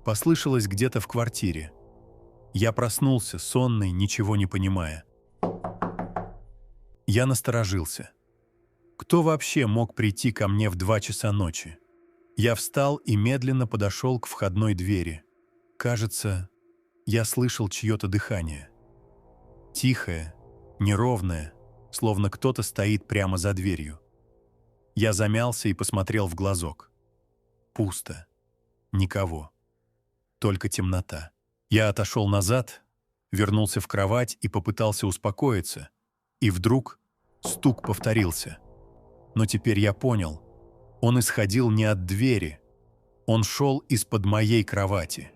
Послышалось где-то в квартире. Я проснулся, сонный, ничего не понимая. Я насторожился. Кто вообще мог прийти ко мне в 2 часа ночи? Я встал и медленно подошел к входной двери. Кажется, я слышал чье-то дыхание. Тихое, неровное, словно кто-то стоит прямо за дверью. Я замялся и посмотрел в глазок. Пусто. Никого. Только темнота. Я отошел назад, вернулся в кровать и попытался успокоиться. И вдруг стук повторился. Но теперь я понял. Он исходил не от двери. Он шел из-под моей кровати.